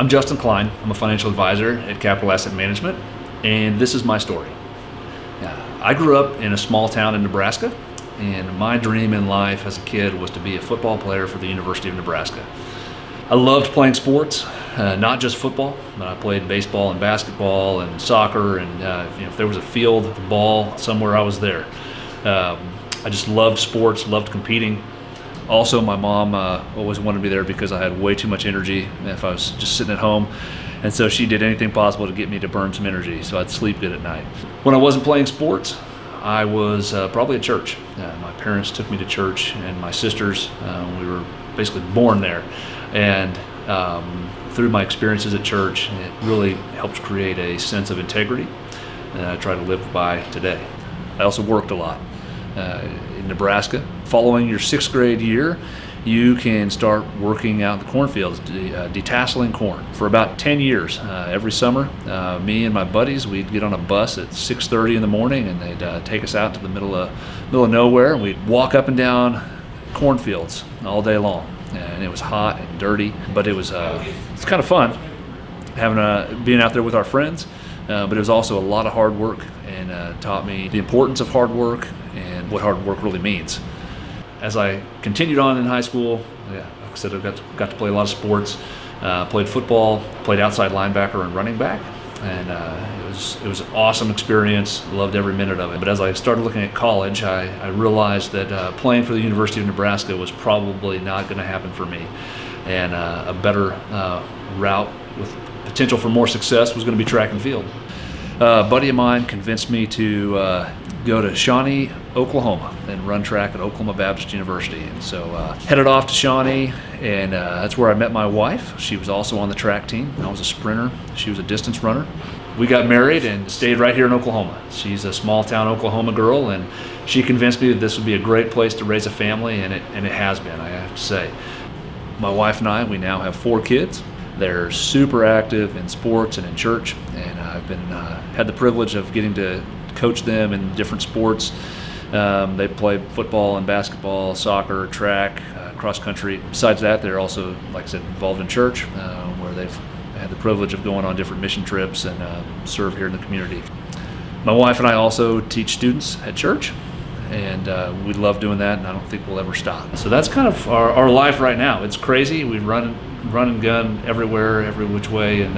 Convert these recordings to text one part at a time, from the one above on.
I'm Justin Klein. I'm a financial advisor at Capital Asset Management, and this is my story. I grew up in a small town in Nebraska, and my dream in life as a kid was to be a football player for the University of Nebraska. I loved playing sports, not just football, but I played baseball and basketball and soccer, and if there was a field, the ball, somewhere I was there. I just loved sports, loved competing. Also, my mom always wanted me there because I had way too much energy if I was just sitting at home. And so she did anything possible to get me to burn some energy so I'd sleep good at night. When I wasn't playing sports, I was probably at church. My parents took me to church, and my sisters, we were basically born there. And through my experiences at church, it really helped create a sense of integrity that I try to live by today. I also worked a lot. In Nebraska, following your 6th grade year, you can start working out in the cornfields, detasseling corn. For about 10 years, every summer, me and my buddies, we'd get on a bus at 6:30 in the morning, and they'd take us out to the middle of nowhere, and we'd walk up and down cornfields all day long. And it was hot and dirty, but it's kind of fun being out there with our friends. But it was also a lot of hard work, and taught me the importance of hard work and what hard work really means. As I continued on in high school, like I said, I got to play a lot of sports. Played football, played outside linebacker and running back, and it was an awesome experience. Loved every minute of it. But as I started looking at college, I realized that playing for the University of Nebraska was probably not going to happen for me, and a better route with potential for more success was going to be track and field. A buddy of mine convinced me to go to Shawnee, Oklahoma, and run track at Oklahoma Baptist University. And so headed off to Shawnee, and that's where I met my wife. She was also on the track team. I was a sprinter. She was a distance runner. We got married and stayed right here in Oklahoma. She's a small town Oklahoma girl, and she convinced me that this would be a great place to raise a family, and it has been, I have to say. My wife and I, we now have 4 kids. They're super active in sports and in church, and I've had the privilege of getting to coach them in different sports. They play football and basketball, soccer, track, cross country. Besides that, they're also, like I said, involved in church, where they've had the privilege of going on different mission trips and serve here in the community. My wife and I also teach students at church, and we love doing that, and I don't think we'll ever stop. So that's kind of our life right now. It's crazy. We run and gun everywhere, every which way, and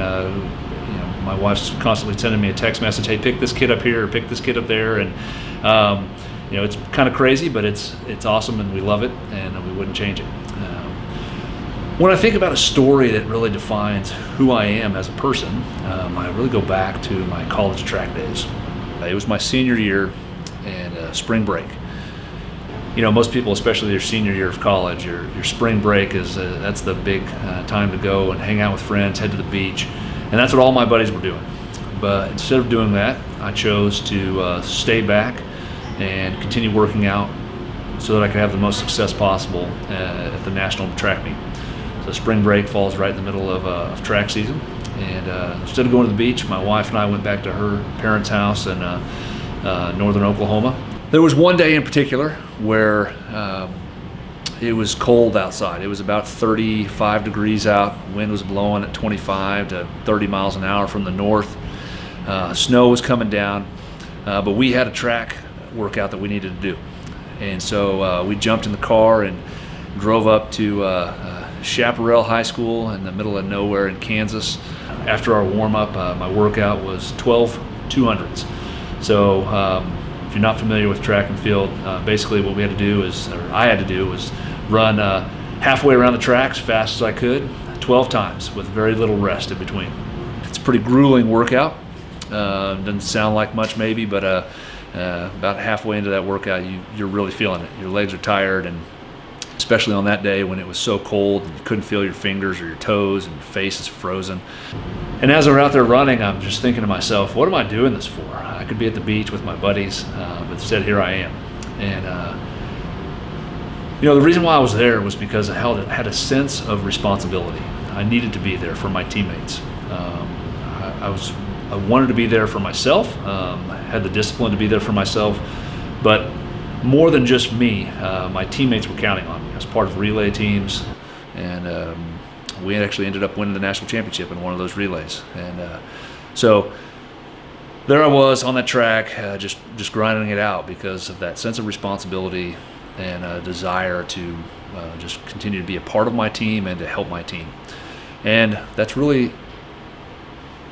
my wife's constantly sending me a text message, hey, pick this kid up here, or pick this kid up there, and it's kind of crazy, but it's awesome, and we love it, and we wouldn't change it. When I think about a story that really defines who I am as a person, I really go back to my college track days. It was my senior year and spring break. Most people, especially their senior year of college, your spring break that's the big time to go and hang out with friends, head to the beach, and that's what all my buddies were doing. But instead of doing that, I chose to stay back and continue working out so that I could have the most success possible at the national track meet. So spring break falls right in the middle of track season, and instead of going to the beach, my wife and I went back to her parents' house in northern Oklahoma. There was one day in particular where it was cold outside. It was about 35 degrees out. Wind was blowing at 25 to 30 miles an hour from the north. Snow was coming down, but we had a track workout that we needed to do. And so we jumped in the car and drove up to Chaparral High School in the middle of nowhere in Kansas. After our warm-up, my workout was 12 200s. So if you're not familiar with track and field, basically what I had to do was run halfway around the tracks fast as I could, 12 times with very little rest in between. It's a pretty grueling workout. Doesn't sound like much maybe, but about halfway into that workout, you're really feeling it. Your legs are tired, and especially on that day when it was so cold and you couldn't feel your fingers or your toes and your face is frozen. And as we're out there running, I'm just thinking to myself, what am I doing this for? I could be at the beach with my buddies, but instead here I am. And the reason why I was there was because I had a sense of responsibility. I needed to be there for my teammates. I wanted to be there for myself, had the discipline to be there for myself, but more than just me, my teammates were counting on me. I was part of relay teams, and we actually ended up winning the national championship in one of those relays. And so there I was on that track, just grinding it out because of that sense of responsibility and a desire to just continue to be a part of my team and to help my team. And that's really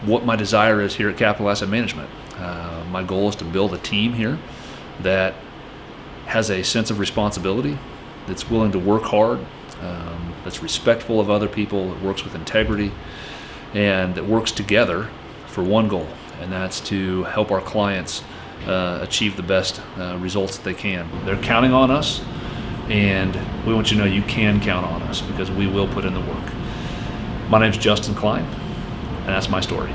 what my desire is here at Capital Asset Management. My goal is to build a team here that has a sense of responsibility, that's willing to work hard, that's respectful of other people, that works with integrity, and that works together for one goal, and that's to help our clients achieve the best results that they can. They're counting on us, and we want you to know you can count on us because we will put in the work. My name's Justin Klein, and that's my story.